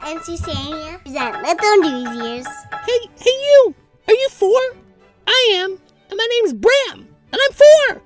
and Susanna present Little News Ears. Hey you! Are you 4? I am, and my name's Bram, and I'm 4.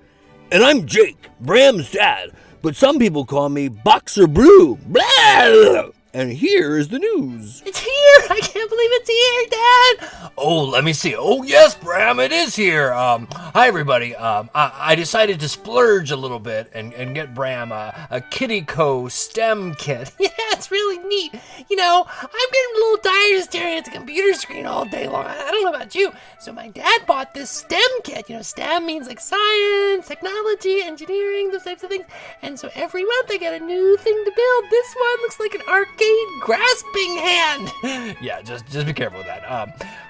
And I'm Jake, Bram's dad, but some people call me BoxerBlu. Blah! And here is the news. It's here! I can't believe it's here, Dad! Oh, let me see. Oh, yes, Bram, it is here. Hi, everybody. I decided to splurge a little bit and get Bram a Kitty Co. STEM kit. Yeah, it's really neat. You know, I'm getting a little tired of staring at the computer screen all day long. I don't know about you. So my dad bought this STEM kit. You know, STEM means like science, technology, engineering, those types of things. And so every month I get a new thing to build. This one looks like an arcade grasping hand. Yeah, just be careful with that.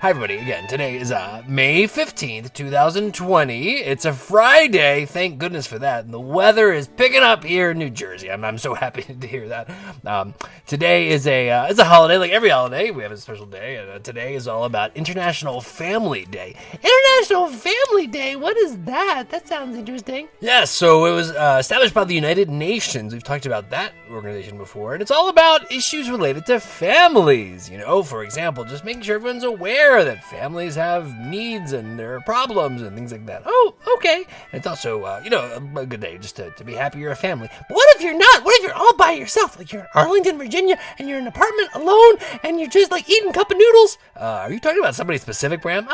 Hi, everybody. Again, today is May 15th, 2020. It's a Friday. Thank goodness for that. And the weather is picking up here in New Jersey. I'm so happy to hear that. Today is it's a holiday, like every holiday. We have a special day, and today is all about International Family Day. International Family Day? What is that? That sounds interesting. Yeah, so it was established by the United Nations. We've talked about that organization before, and it's all about issues related to families. You know, for example, just making sure everyone's aware that families have needs and there are problems and things like that. Oh, okay. And it's also, a good day just to be happy you're a family. But what if you're not? What if you're all by yourself? Like you're in Arlington, Virginia, and you're in an apartment alone, and you're just like eating cup of noodles? Are you talking about somebody specific, Bram?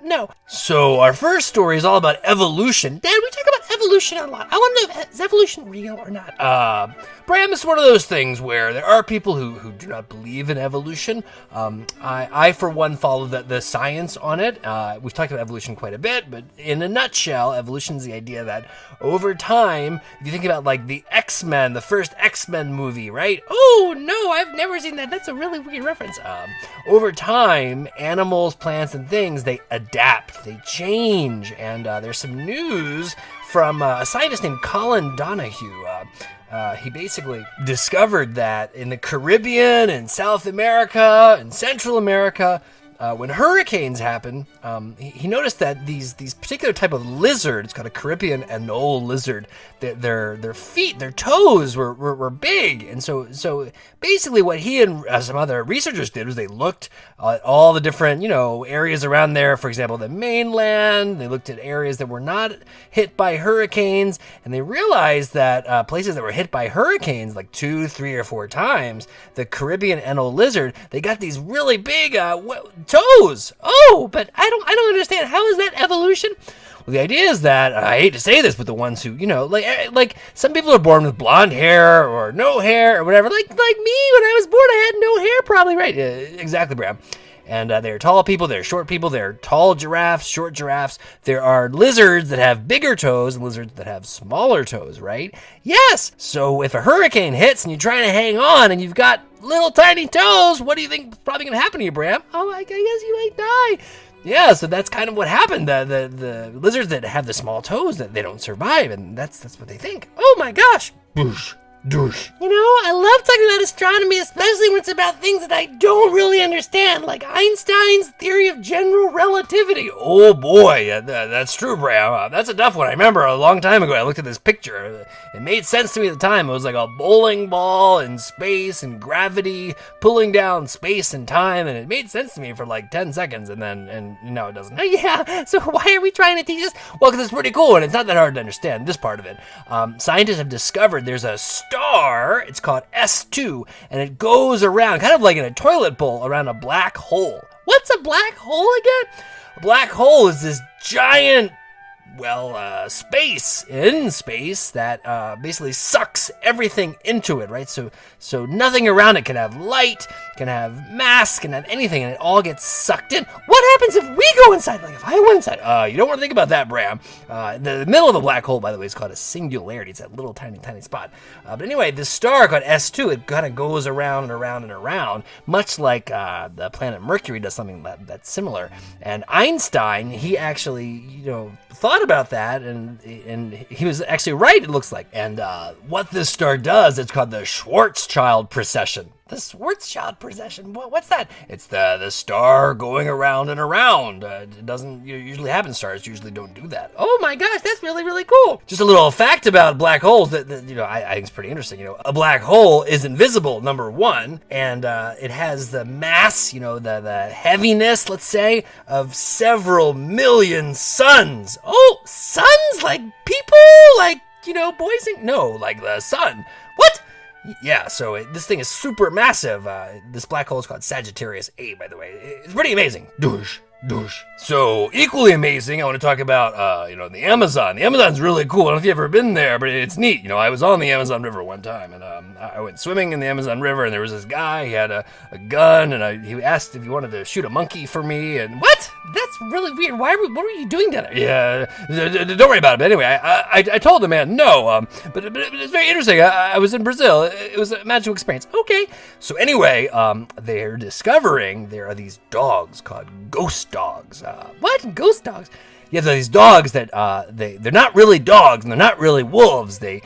No. So our first story is all about evolution. Dad, we talk about evolution a lot. I want to know if is evolution real or not? Bram, it's one of those things where there are people who do not believe in evolution. I for one, follow the science on it. We've talked about evolution quite a bit, but in a nutshell, evolution is the idea that over time, if you think about like the X-Men, the first X-Men movie, right? Oh, no, I've never seen that. That's a really weird reference. Over time, animals, plants, and things, they adapt, they change, and there's some news from a scientist named Colin Donahue. He basically discovered that in the Caribbean and South America and Central America, when hurricanes happen, he noticed that these particular type of lizard, it's called a Caribbean anole lizard, their feet, their toes were big. And so basically what he and some other researchers did was they looked at all the different, areas around there. For example, the mainland, they looked at areas that were not hit by hurricanes, and they realized that places that were hit by hurricanes like 2, 3, or 4 times, the Caribbean anole lizard, they got these really big toes. Oh, but I don't understand. How is that evolution? Well, the idea is that, I hate to say this, but the ones who, like some people are born with blonde hair or no hair or whatever. Like me, when I was born, I had no hair, probably, right? Exactly, Bram. And there are tall people, there are short people, there are tall giraffes, short giraffes. There are lizards that have bigger toes and lizards that have smaller toes, right? Yes! So if a hurricane hits and you're trying to hang on and you've got little tiny toes, what do you think is probably going to happen to you, Bram? Oh, I guess you might die. Yeah, so that's kind of what happened. The lizards that have the small toes, that they don't survive, and that's what they think. Oh my gosh! Boosh. Douche. You know, I love talking about astronomy, especially when it's about things that I don't really understand, like Einstein's theory of general relativity. Oh boy, that's true, Bram. That's a tough one. I remember a long time ago I looked at this picture. It made sense to me at the time. It was like a bowling ball in space and gravity pulling down space and time, and it made sense to me for like 10 seconds, and now it doesn't. Yeah, so why are we trying to teach this? Well, because it's pretty cool, and it's not that hard to understand, this part of it. Scientists have discovered there's a star, it's called S2, and it goes around, kind of like in a toilet bowl, around a black hole. What's a black hole again? A black hole is this giant, space in space that basically sucks everything into it, right? So nothing around it can have light, can have mass, can have anything, and it all gets sucked in. What happens if we go inside? Like if I went inside? You don't want to think about that, Bram. The middle of a black hole, by the way, is called a singularity. It's that little tiny spot. But anyway, this star called S2, it kind of goes around and around and around, much like the planet Mercury does something that's similar. And Einstein, he actually, thought about that, and he was actually right, it looks like. And what this star does, it's called the Schwarzschild precession. The Schwarzschild procession. What's that? It's the star going around and around. It doesn't usually happen. Stars usually don't do that. Oh my gosh, that's really, really cool. Just a little fact about black holes that I think is pretty interesting. A black hole is invisible, number one, and it has the mass, the heaviness, let's say, of several million suns. Oh, suns? Like people? Like, boys and... No, like the sun. What? Yeah, so this thing is super massive. This black hole is called Sagittarius A, by the way. It's pretty amazing. Douche. So, equally amazing, I want to talk about, the Amazon. The Amazon's really cool. I don't know if you've ever been there, but it's neat. I was on the Amazon River one time, and I went swimming in the Amazon River, and there was this guy. He had a gun, and he asked if he wanted to shoot a monkey for me, and... What? That's really weird. What were you doing down there? Yeah, don't worry about it. But anyway, I told the man no, but it's very interesting. I was in Brazil. It was a magical experience. Okay. So anyway, they're discovering there are these dogs called ghost dogs. What? Ghost dogs? Yeah, they're these dogs that they're not really dogs and they're not really wolves. They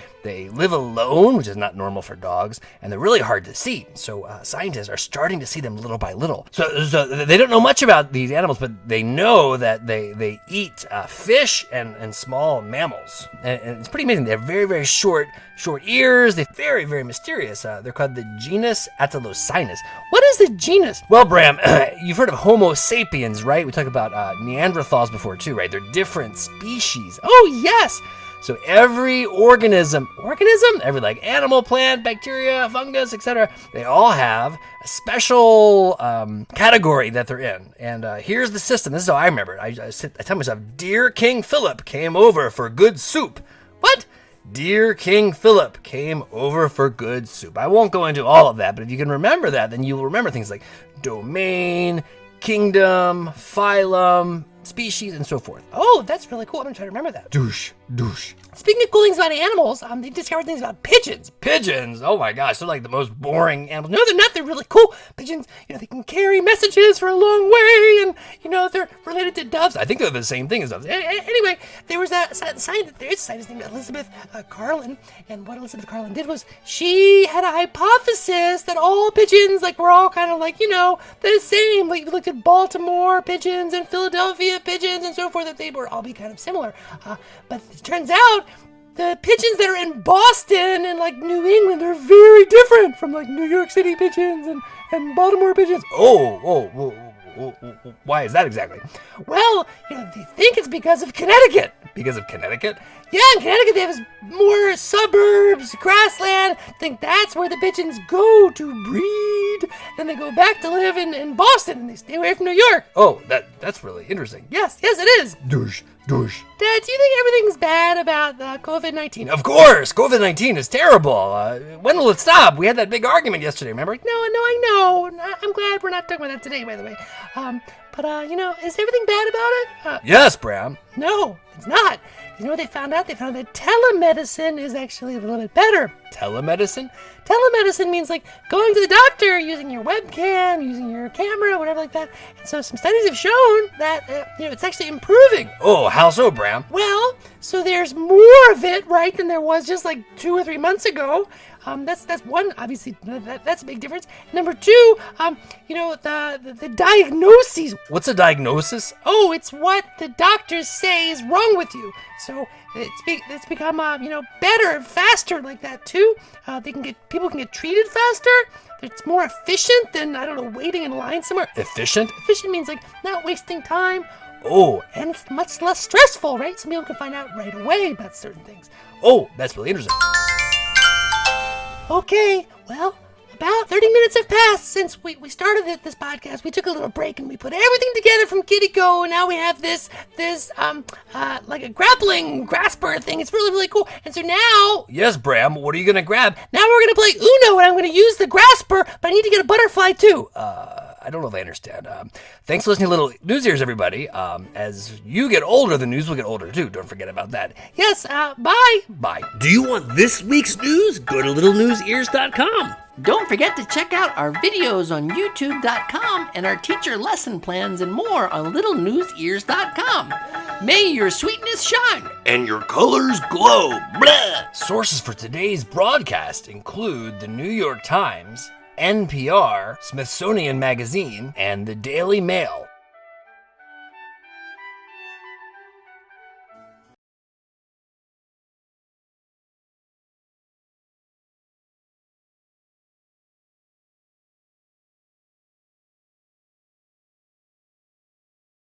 live alone, which is not normal for dogs, and they're really hard to see. So scientists are starting to see them little by little. So they don't know much about these animals, but they know that they eat fish and small mammals. And it's pretty amazing. They have very, very short ears. They're very, very mysterious. They're called the genus Atelocynus. What is the genus? Well, Bram, you've heard of Homo sapiens, right? We talked about Neanderthals before too, right? They're different species. Oh, yes. So every organism, every like animal, plant, bacteria, fungus, etc., they all have a special category that they're in. And here's the system. This is how I remember it. I tell myself, Dear King Philip came over for good soup. What? Dear King Philip came over for good soup. I won't go into all of that, but if you can remember that, then you will remember things like domain, kingdom, phylum, species, and so forth. Oh, that's really cool. I'm going to try to remember that. Douche. Speaking of cool things about animals, they discovered things about pigeons. Pigeons? Oh my gosh, they're like the most boring animals. No, they're not. They're really cool. Pigeons, they can carry messages for a long way, and, they're related to doves. I think they're the same thing as doves. Anyway, there's a scientist named Elizabeth Carlin, and what Elizabeth Carlin did was she had a hypothesis that all pigeons, were all kind of the same. Like, we looked at Baltimore pigeons and Philadelphia pigeons and so forth, that they would all be kind of similar. But it turns out the pigeons that are in Boston and New England are very different from New York City pigeons and Baltimore pigeons. Why is that exactly? Well, they think it's because of Connecticut. Because of Connecticut? Yeah, in Connecticut they have more suburbs, grassland. I think that's where the pigeons go to breed. Then they go back to live in Boston and they stay away from New York. Oh, that's really interesting. Yes, it is. Douche. Dad, do you think everything's bad about COVID-19? Of course, COVID-19 is terrible. When will it stop? We had that big argument yesterday, remember? No, I know. I'm glad we're not talking about that today, by the way. But is everything bad about it? Yes, Bram. No, it's not. You know what they found out? They found that telemedicine is actually a little bit better. Telemedicine? Telemedicine means going to the doctor using your webcam, using your camera, whatever like that. And so some studies have shown that, it's actually improving. Oh, how so, Bram? Well, so there's more of it, right, than there was just 2 or 3 months ago. That's one, obviously, that's a big difference. Number two, the diagnoses. What's a diagnosis? Oh, it's what the doctors say is wrong with you. So it's become, better and faster like that too. People can get treated faster. It's more efficient than, waiting in line somewhere. Efficient? Efficient means not wasting time. Oh. And it's much less stressful, right? Some people can find out right away about certain things. Oh, that's really interesting. Okay, well, about 30 minutes have passed since we started this podcast. We took a little break and we put everything together from Kitty Go, and now we have this like a grappling grasper thing. It's really, really cool. And so now... Yes, Bram, what are you going to grab? Now we're going to play Uno, and I'm going to use the grasper, but I need to get a butterfly too. I don't know if I understand. Thanks for listening to Little News Ears, everybody. As you get older, the news will get older, too. Don't forget about that. Yes, bye. Bye. Do you want this week's news? Go to littlenewsears.com. Don't forget to check out our videos on youtube.com and our teacher lesson plans and more on littlenewsears.com. May your sweetness shine. And your colors glow. Blah! Sources for today's broadcast include the New York Times, NPR, Smithsonian Magazine, and the Daily Mail.